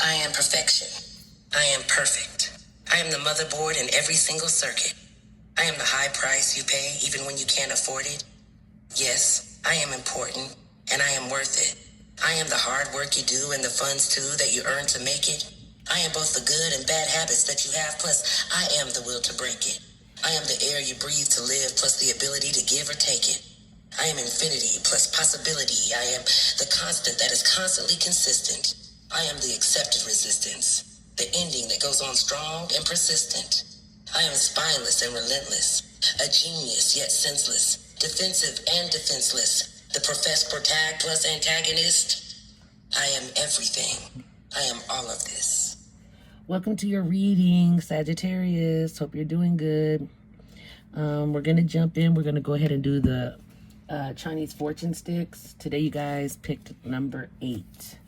I am perfection. I am perfect. I am the motherboard in every single circuit. I am the high price you pay even when you can't afford it. Yes, I am important, and I am worth it. I am the hard work you do and the funds too that you earn to make it. I am both the good and bad habits that you have, plus I am the will to break it. I am the air you breathe to live, plus the ability to give or take it. I am infinity plus possibility. I am the constant that is constantly consistent. I am the accepted resistance, the ending that goes on strong and persistent. I am spineless and relentless, a genius yet senseless, defensive and defenseless, the professed protag plus antagonist. I am everything. I am all of this. Welcome to your reading, Sagittarius. Hope you're doing good. We're going to jump in. We're going to go ahead and do the Chinese fortune sticks. Today you guys picked number 8.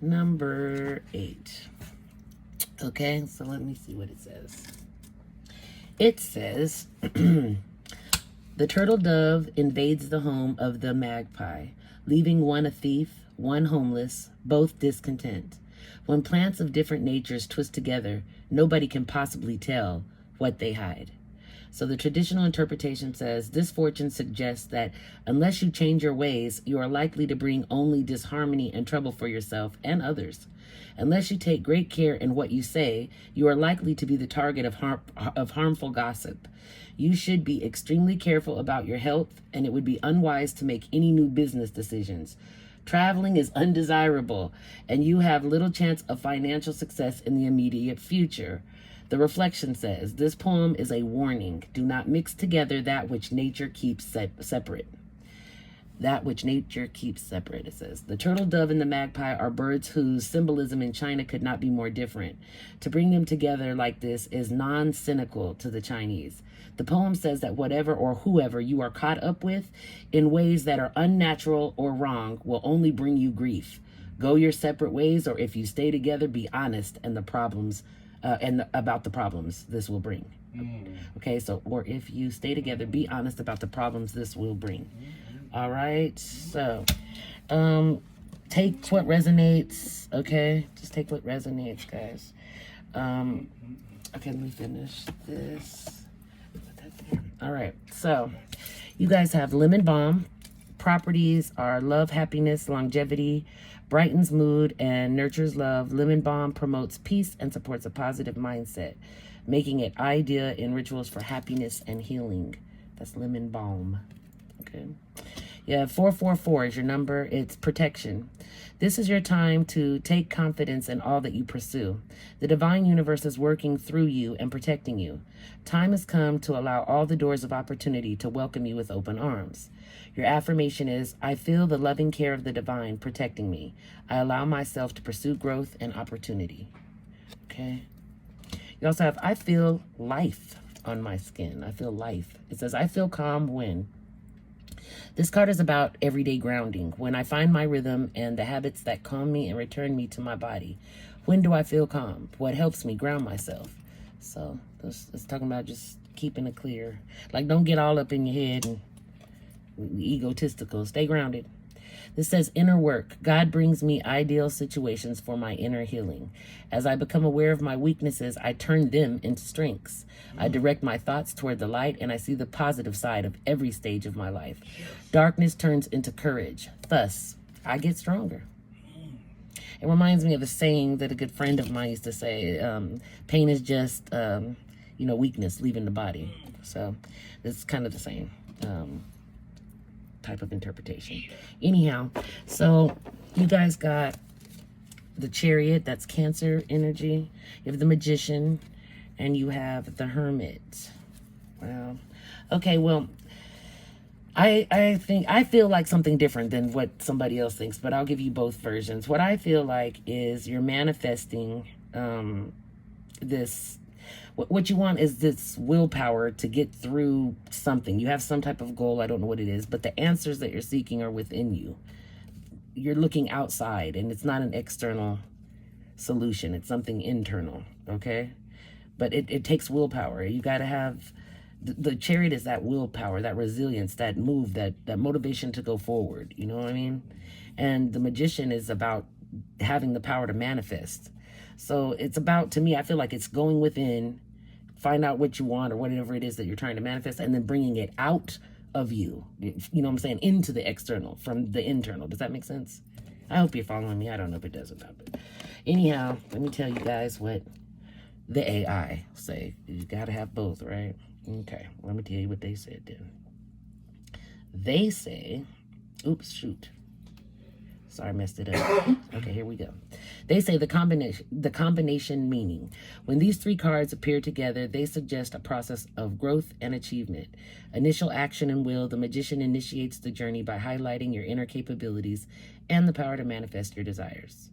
Number 8. Okay, so let me see what it says. It says, the turtle dove invades the home of the magpie, leaving one a thief, one homeless, both discontent. When plants of different natures twist together, nobody can possibly tell what they hide. So the traditional interpretation says, this fortune suggests that unless you change your ways, you are likely to bring only disharmony and trouble for yourself and others. Unless you take great care in what you say, you are likely to be the target of harmful gossip. You should be extremely careful about your health, and it would be unwise to make any new business decisions. Traveling is undesirable, and you have little chance of financial success in the immediate future. The reflection says, this poem is a warning. Do not mix together that which nature keeps separate. That which nature keeps separate, it says. The turtle dove and the magpie are birds whose symbolism in China could not be more different. To bring them together like this is non-cynical to the Chinese. The poem says that whatever or whoever you are caught up with in ways that are unnatural or wrong will only bring you grief. Go your separate ways, or if you stay together, be honest and about the problems this will bring. Okay, so, or if you stay together, be honest about the problems this will bring. All right, so take what resonates, okay? Just take what resonates, guys. Okay, let me finish this. Put that there. All right, so you guys have lemon balm. Properties are love, happiness, longevity, brightens mood, and nurtures love. Lemon balm promotes peace and supports a positive mindset, making it ideal in rituals for happiness and healing. That's lemon balm. Okay. Yeah, 444 is your number. It's protection. This is your time to take confidence in all that you pursue. The divine universe is working through you and protecting you. Time has come to allow all the doors of opportunity to welcome you with open arms. Your affirmation is, I feel the loving care of the divine protecting me. I allow myself to pursue growth and opportunity. Okay. You also have, I feel life on my skin. I feel life. It says, I feel calm when. This card is about everyday grounding. When I find my rhythm and the habits that calm me and return me to my body. When do I feel calm? What helps me ground myself? So it's talking about just keeping it clear. Like, don't get all up in your head and egotistical. Stay grounded. This says inner work. God brings me ideal situations for my inner healing. As I become aware of my weaknesses, I turn them into strengths. I direct my thoughts toward the light, and I see the positive side of every stage of my life. Darkness turns into courage. Thus, I get stronger. It reminds me of a saying that a good friend of mine used to say, pain is just, weakness leaving the body. So it's kind of the same type of interpretation. Anyhow, so you guys got the Chariot, that's Cancer energy. You have the Magician, and you have the Hermit. Wow. Okay, well, I feel like something different than what somebody else thinks, but I'll give you both versions. What I feel like is you're manifesting this. What you want is this willpower to get through something. You have some type of goal. I don't know what it is, but the answers that you're seeking are within you. You're looking outside, and it's not an external solution. It's something internal, okay? But it takes willpower. You got to have, the Chariot is that willpower, that resilience, that move, that motivation to go forward. You know what I mean? And the Magician is about having the power to manifest. So it's about, to me, I feel like it's going within, find out what you want or whatever it is that you're trying to manifest, and then bringing it out of you. You know what I'm saying? Into the external, from the internal. Does that make sense? I hope you're following me. I don't know if it does or not. But anyhow, let me tell you guys what the AI say. You got to have both, right? Okay, let me tell you what they said then. They say, oops, shoot. Sorry, I messed it up. Okay, here we go. They say the combination meaning. When these three cards appear together, they suggest a process of growth and achievement. Initial action and will, the magician initiates the journey by highlighting your inner capabilities and the power to manifest your desires.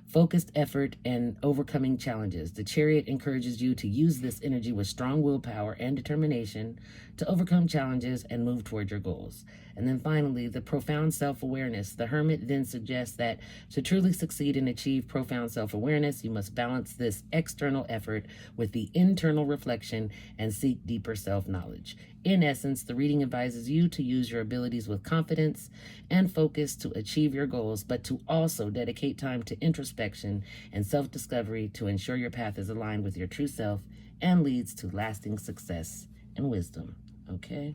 Focused effort and overcoming challenges. The chariot encourages you to use this energy with strong willpower and determination to overcome challenges and move toward your goals. And then finally, the profound self-awareness. The hermit then suggests that to truly succeed and achieve profound self-awareness, you must balance this external effort with the internal reflection and seek deeper self-knowledge. In essence, the reading advises you to use your abilities with confidence and focus to achieve your goals, but to also dedicate time to introspection and self-discovery to ensure your path is aligned with your true self and leads to lasting success and wisdom. Okay?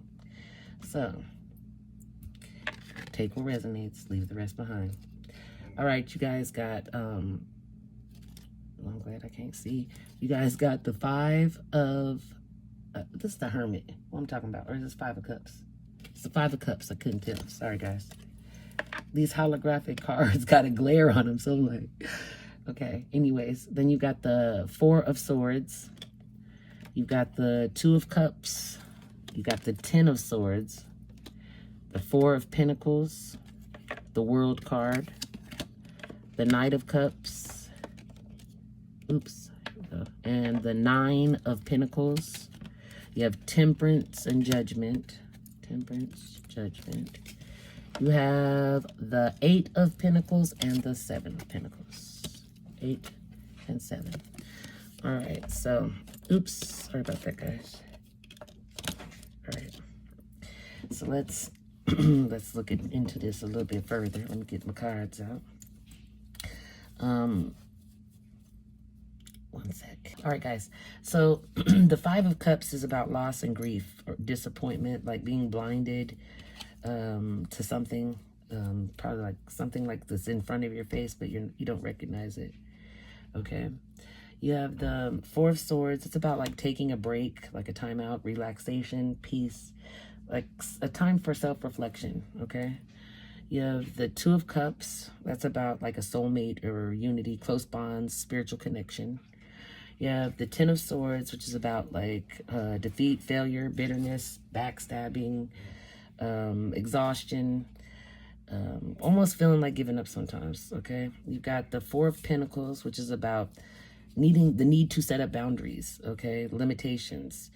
So, take what resonates, leave the rest behind. All right, you guys got, I'm glad I can't see. You guys got the Five of, this is the Hermit. What I'm talking about, or is this Five of Cups? It's the Five of Cups, I couldn't tell. Sorry, guys. These holographic cards got a glare on them, so I'm like, okay. Anyways, then you got the Four of Swords. You've got the Two of Cups. You got the Ten of Swords. The Four of Pentacles. The World card. The Knight of Cups. Oops. And the Nine of Pentacles. You have Temperance and Judgment. Temperance, Judgment. You have the Eight of Pentacles and the Seven of Pentacles. 8 and 7. All right, so, oops, sorry about that, guys. All right, so let's look into this a little bit further. Let me get my cards out. One sec. All right, guys. So the Five of Cups is about loss and grief or disappointment, like being blinded to something, probably like something like this in front of your face, but you don't recognize it. Okay. You have the Four of Swords. It's about like taking a break, like a timeout, relaxation, peace, like a time for self-reflection. Okay. You have the Two of Cups. That's about like a soulmate or unity, close bonds, spiritual connection. You have the Ten of Swords, which is about like defeat, failure, bitterness, backstabbing, exhaustion, almost feeling like giving up sometimes. Okay. You've got the Four of Pentacles, which is about the need to set up boundaries. Okay. Limitations.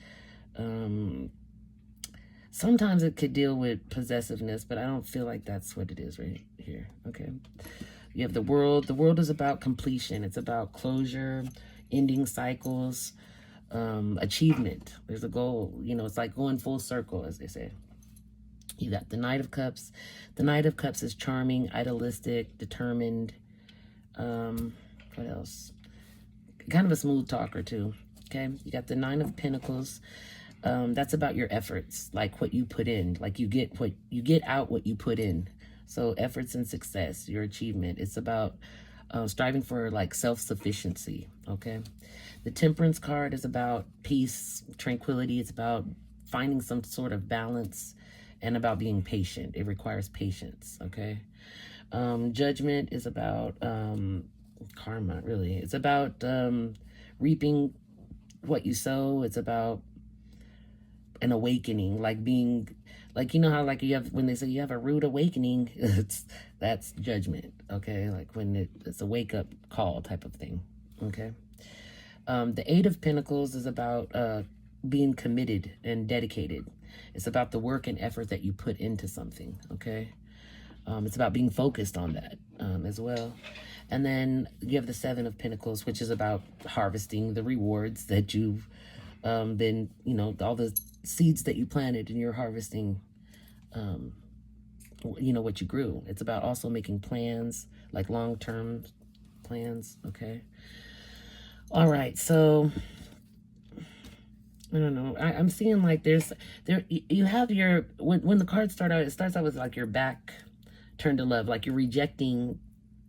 Sometimes it could deal with possessiveness, but I don't feel like that's what it is right here. Okay. You have the World. The World is about completion. It's about closure, ending cycles, achievement. There's a goal. You know, it's like going full circle, as they say. You got the Knight of Cups. The Knight of Cups is charming, idealistic, determined. What else? Kind of a smooth talker, too. Okay. You got the Nine of Pentacles. That's about your efforts, like what you put in, like you get out what you put in. So efforts and success, your achievement. It's about striving for like self-sufficiency. Okay. The Temperance card is about peace, tranquility. It's about finding some sort of balance and about being patient. It requires patience. Okay. Judgment is about karma, really. It's about reaping what you sow. It's about an awakening, like being, like, you know how like you have, when they say you have a rude awakening, that's judgment. Okay. Like when it's a wake up call type of thing. Okay. The Eight of Pentacles is about being committed and dedicated. It's about the work and effort that you put into something. Okay. It's about being focused on that as well. And then you have the Seven of Pentacles, which is about harvesting the rewards that you've been, you know, all the seeds that you planted and you're harvesting, you know, what you grew. It's about also making plans, like long-term plans. Okay. All right. So I don't know. I'm seeing like you have your, when the cards start out, it starts out with like your back turned to love, like you're rejecting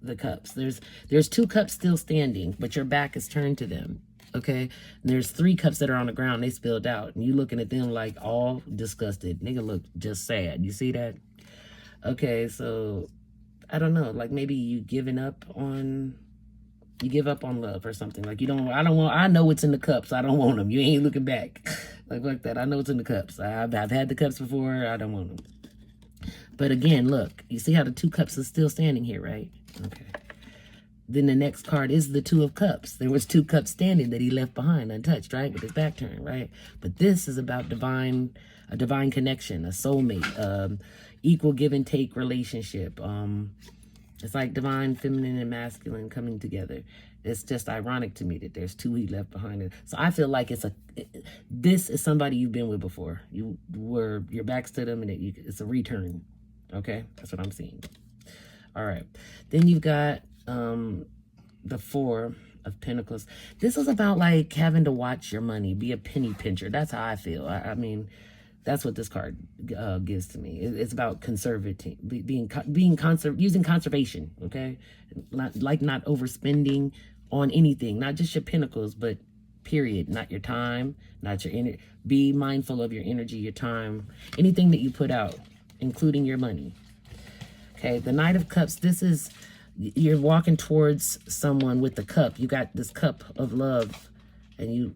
the cups. There's 2 cups still standing, but your back is turned to them. Okay. And there's 3 cups that are on the ground. They spilled out, and you looking at them like all disgusted. Nigga look just sad. You see that? Okay. So I don't know. Like maybe you give up on love or something. Like I know what's in the cups. I don't want them. You ain't looking back. like that. I know what's in the cups. I've had the cups before. I don't want them. But again, look, you see how the 2 cups are still standing here, right? Okay. Then the next card is the 2 of cups. There was 2 cups standing that he left behind untouched, right? With his back turned, right? But this is about a divine connection, a soulmate, equal give and take relationship. It's like divine feminine and masculine coming together. It's just ironic to me that there's 2 he left behind. So I feel like this is somebody you've been with before. Your back's to them, and it's a return. Okay, that's what I'm seeing. All right, then you've got the 4 of Pentacles. This is about like having to watch your money, be a penny pincher. That's how I feel. I mean, that's what this card gives to me. It's about conservating, using conservation. Okay, not overspending on anything, not just your pentacles, but period. Not your time, not your energy. Be mindful of your energy, your time, anything that you put out, including your money. Okay, the Knight of Cups. This is, you're walking towards someone with the cup. You got this cup of love, and you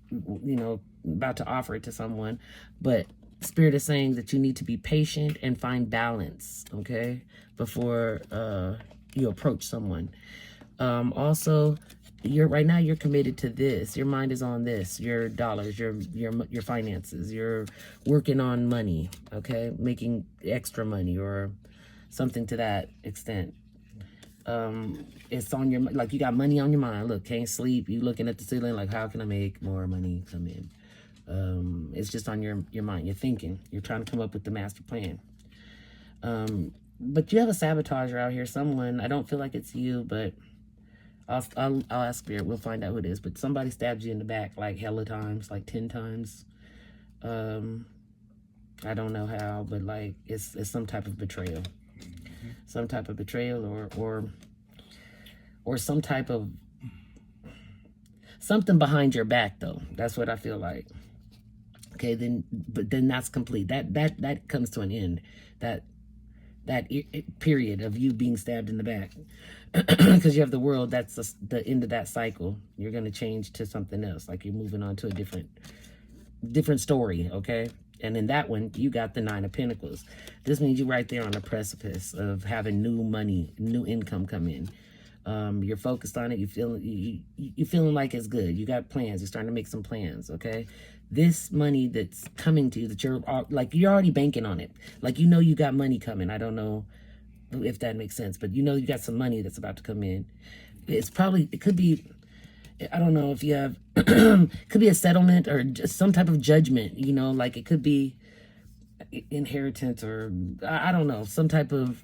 know, about to offer it to someone, but Spirit is saying that you need to be patient and find balance, okay, before you approach someone. Also, right now you're committed to this. Your mind is on this, your dollars, your finances. You're working on money, okay, making extra money or something to that extent. It's on your, like, you got money on your mind. Look, can't sleep. You looking at the ceiling like, how can I make more money come in? It's just on your mind. You're thinking. You're trying to come up with the master plan. But you have a sabotager out here. Someone, I don't feel like it's you, but I'll ask Spirit. We'll find out who it is. But somebody stabs you in the back like hella times, like 10 times. I don't know how, but like it's some type of betrayal. Some type of betrayal or some type of something behind your back, though. That's what I feel like. Okay, but then that's complete. That comes to an end. That period of you being stabbed in the back, because you have the world. That's the end of that cycle. You're gonna change to something else. Like you're moving on to a different story. Okay. And in that one, you got the 9 of Pentacles. This means you're right there on the precipice of having new money, new income come in. You're focused on it. You feeling like it's good. You got plans. You're starting to make some plans. Okay, this money that's coming to you, that you're already banking on it. Like you know you got money coming. I don't know if that makes sense, but you know you got some money that's about to come in. It could be. I don't know if you have, could be a settlement or just some type of judgment, you know, like it could be inheritance or I don't know, some type of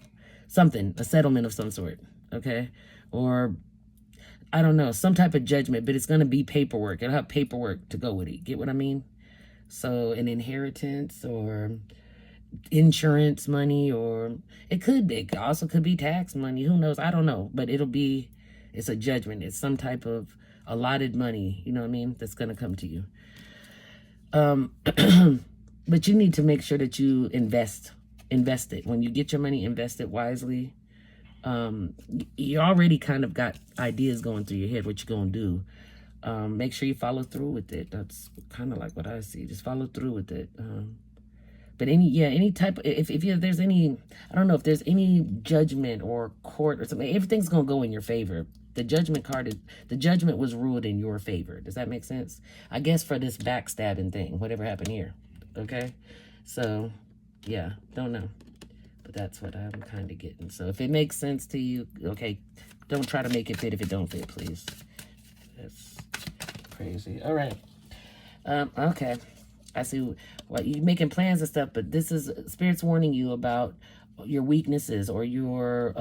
something, a settlement of some sort, okay? Or I don't know, some type of judgment, but it's going to be paperwork. It'll have paperwork to go with it. Get what I mean? So an inheritance or insurance money, or it also could be tax money. Who knows? I don't know, but it's a judgment. It's some type of allotted money, you know what I mean, that's going to come to you. But you need to make sure that you invest it. When you get your money, invest it wisely. You already kind of got ideas going through your head, what you're going to do. Make sure you follow through with it. That's kind of like what I see. Just follow through with it. But any type of, if there's any, I don't know if there's any judgment or court or something, everything's going to go in your favor. The judgment card, the judgment was ruled in your favor. Does that make sense? I guess for this backstabbing thing, whatever happened here. Okay? So, yeah, don't know. But that's what I'm kind of getting. So if it makes sense to you, okay, don't try to make it fit if it don't fit, please. That's crazy. All right. Okay. I see what you're making plans and stuff, but this is Spirit's warning you about your weaknesses or your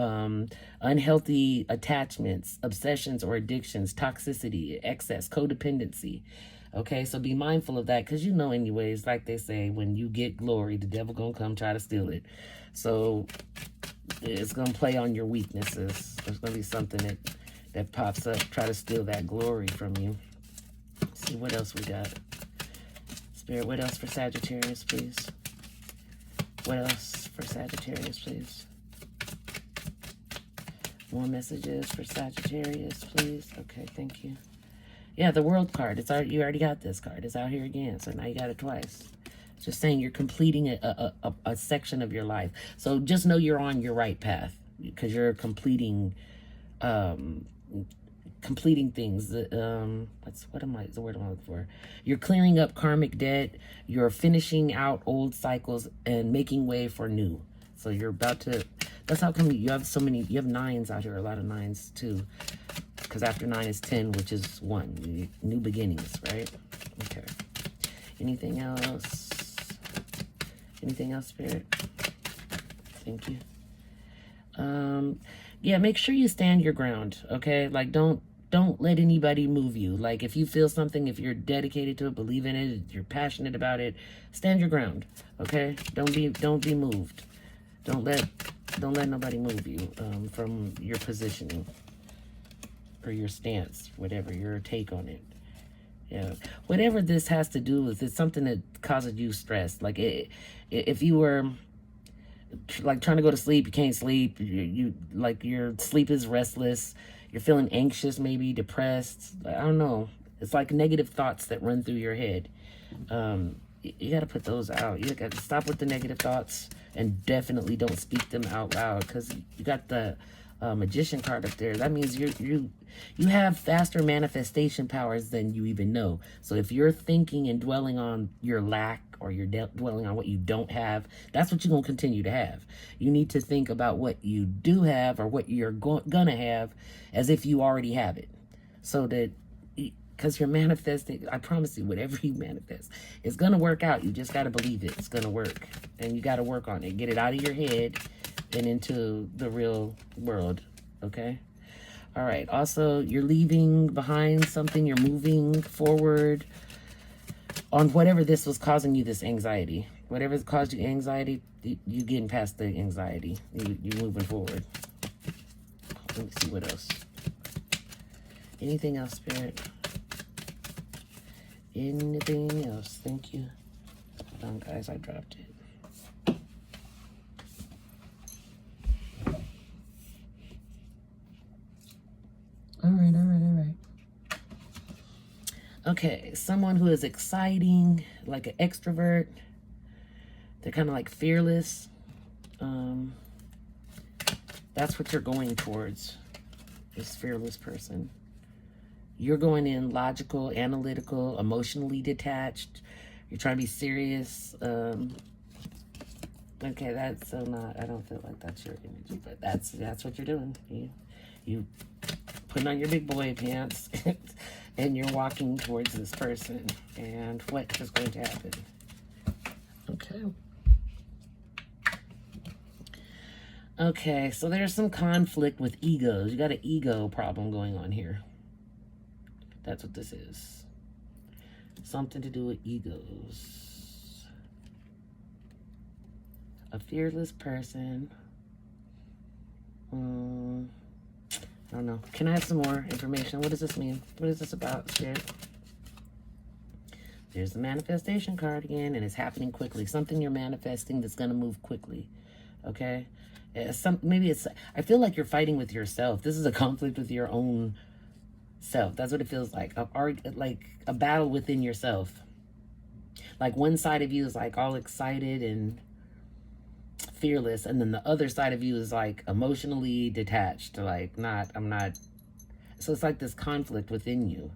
unhealthy attachments, obsessions or addictions, toxicity, excess, codependency. Okay, so be mindful of that, because you know anyways, like they say, when you get glory, the devil gonna come try to steal it. So it's gonna play on your weaknesses. There's gonna be something that pops up, try to steal that glory from you. Let's see what else we got. Spirit, what else for Sagittarius, please? What else for Sagittarius, please? More messages for Sagittarius, please. Okay, thank you. Yeah, the World card. It's already, you already got this card. It's out here again, so now you got it twice. It's just saying you're completing a section of your life. So just know you're on your right path, because you're completing things. What am I? The word I'm looking for. You're clearing up karmic debt. You're finishing out old cycles and making way for new. So you're about to. That's how come you have so many. You have nines out here. A lot of nines too. Because after 9 is 10, which is 1. New beginnings, right? Okay. Anything else? Anything else, Spirit? Thank you. Yeah, make sure you stand your ground, okay? Like, don't let anybody move you. Like, if you feel something, if you're dedicated to it, believe in it, you're passionate about it, stand your ground, okay? Don't be moved. Don't let nobody move you from your positioning or your stance, whatever your take on it. Yeah, whatever this has to do with, it's something that causes you stress. Like if you were like trying to go to sleep, you can't sleep. You like your sleep is restless. You're feeling anxious, maybe depressed. I don't know. It's like negative thoughts that run through your head. You got to put those out. You got to stop with the negative thoughts, and definitely don't speak them out loud, because you got the Magician card up there. That means you have faster manifestation powers than you even know. So if you're thinking and dwelling on your lack, or you're dwelling on what you don't have, that's what you're going to continue to have. You need to think about what you do have, or what you're gonna have, as if you already have it. So that, because you're manifesting, I promise you, whatever you manifest, it's going to work out. You just got to believe it. It's going to work. And you got to work on it. Get it out of your head and into the real world, okay? All right. Also, you're leaving behind something. You're moving forward on whatever this was causing you this anxiety. Whatever's caused you anxiety, you getting past the anxiety. You're moving forward. Let me see what else. Anything else, Spirit? Anything else? Thank you. Hold on, guys. I dropped it. All right. Okay, someone who is exciting, like an extrovert. They're kind of like fearless. That's what you're going towards, this fearless person. You're going in logical, analytical, emotionally detached. You're trying to be serious. Okay, that's so not, I don't feel like that's your energy, but that's what you're doing. You putting on your big boy pants and you're walking towards this person. And what is going to happen? Okay. Okay, so there's some conflict with egos. You got an ego problem going on here. That's what this is. Something to do with egos. A fearless person. I don't know. Can I have some more information? What does this mean? What is this about, Spirit? There's the manifestation card again, and it's happening quickly. Something you're manifesting that's going to move quickly. Okay? Maybe it's, I feel like you're fighting with yourself. This is a conflict with your own self. That's what it feels like. Like a battle within yourself. Like one side of you is like all excited and fearless, and then the other side of you is like emotionally detached. Like I'm not. So it's like this conflict within you.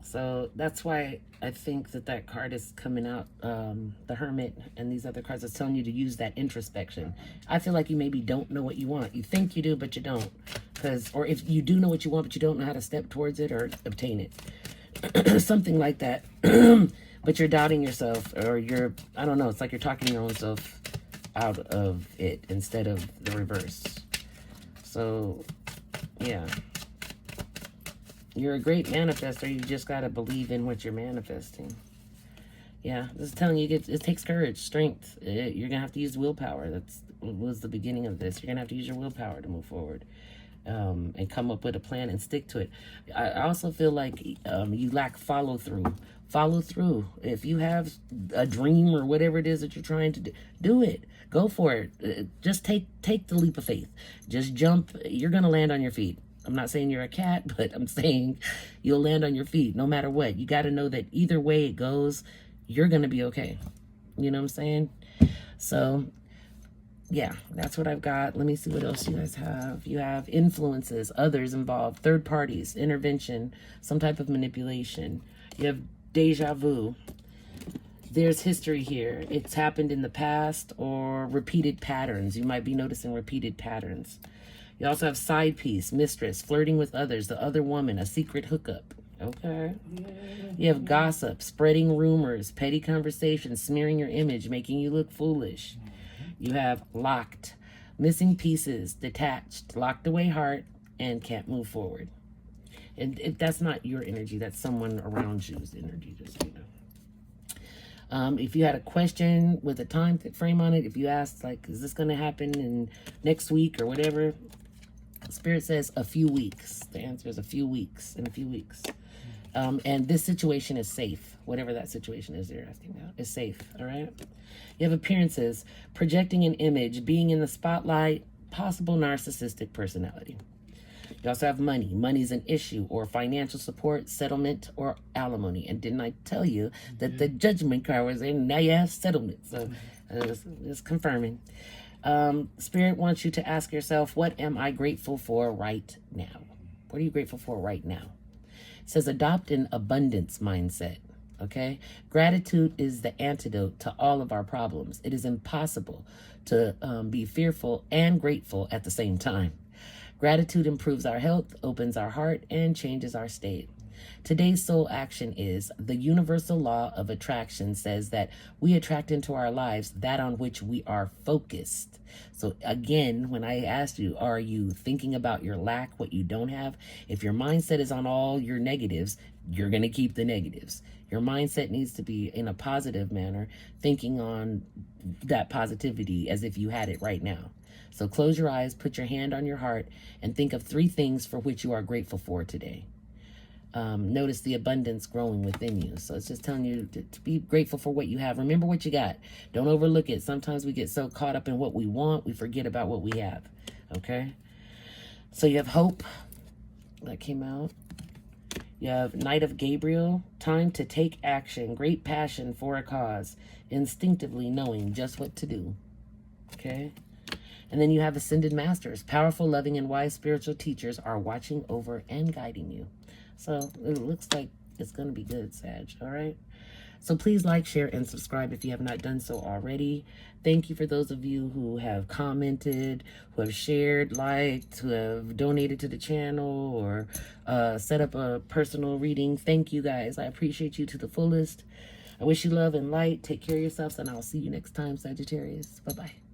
So that's why I think that card is coming out, the Hermit and these other cards are telling you to use that introspection. I feel like you maybe don't know what you want. You think you do, but you don't. Or if you do know what you want, but you don't know how to step towards it or obtain it. Something like that. But you're doubting yourself, or I don't know, it's like you're talking to your own self out of it instead of the reverse. So, yeah. You're a great manifester. You just got to believe in what you're manifesting. Yeah, this is telling you it takes courage, strength. You're going to have to use willpower. That was the beginning of this. You're going to have to use your willpower to move forward. And come up with a plan and stick to it. I also feel like you lack follow through. Follow through. If you have a dream or whatever it is that you're trying to do it. Go for it. Just take the leap of faith. Just jump. You're going to land on your feet. I'm not saying you're a cat, but I'm saying you'll land on your feet no matter what. You got to know that either way it goes, you're going to be okay. You know what I'm saying? So, yeah, that's what I've got. Let me see what else you guys have. You have influences, others involved, third parties, intervention, some type of manipulation. You have deja vu. There's history here. It's happened in the past or repeated patterns. You might be noticing repeated patterns. You also have side piece, mistress, flirting with others, the other woman, a secret hookup. Okay. You have gossip, spreading rumors, petty conversations, smearing your image, making you look foolish. You have locked, missing pieces, detached, locked away heart, and can't move forward. And if that's not your energy, that's someone around you's energy, just so you know. If you had a question with a time frame on it, if you asked, like, is this going to happen in next week or whatever, Spirit says a few weeks. The answer is a few weeks, in a few weeks. And this situation is safe. Whatever that situation is you're asking about is safe, all right? You have appearances, projecting an image, being in the spotlight, possible narcissistic personality. You also have money. Money's an issue or financial support, settlement, or alimony. And didn't I tell you that the judgment card was in? Now you have settlement. So it's confirming. Spirit wants you to ask yourself, what am I grateful for right now? What are you grateful for right now? It says adopt an abundance mindset. Okay? Gratitude is the antidote to all of our problems. It is impossible to be fearful and grateful at the same time. Gratitude improves our health, opens our heart, and changes our state. Today's soul action is the universal law of attraction says that we attract into our lives that on which we are focused. So again, when I asked you, are you thinking about your lack, what you don't have? If your mindset is on all your negatives, you're going to keep the negatives. Your mindset needs to be in a positive manner, thinking on that positivity as if you had it right now. So close your eyes, put your hand on your heart, and think of 3 things for which you are grateful for today. Notice the abundance growing within you. So it's just telling you to be grateful for what you have. Remember what you got. Don't overlook it. Sometimes we get so caught up in what we want, we forget about what we have. Okay? So you have hope. That came out. You have Knight of Gabriel. Time to take action. Great passion for a cause. Instinctively knowing just what to do. Okay? And then you have Ascended Masters. Powerful, loving, and wise spiritual teachers are watching over and guiding you. So it looks like it's going to be good, Sag. All right? So please like, share, and subscribe if you have not done so already. Thank you for those of you who have commented, who have shared, liked, who have donated to the channel, or set up a personal reading. Thank you, guys. I appreciate you to the fullest. I wish you love and light. Take care of yourselves, and I'll see you next time, Sagittarius. Bye-bye.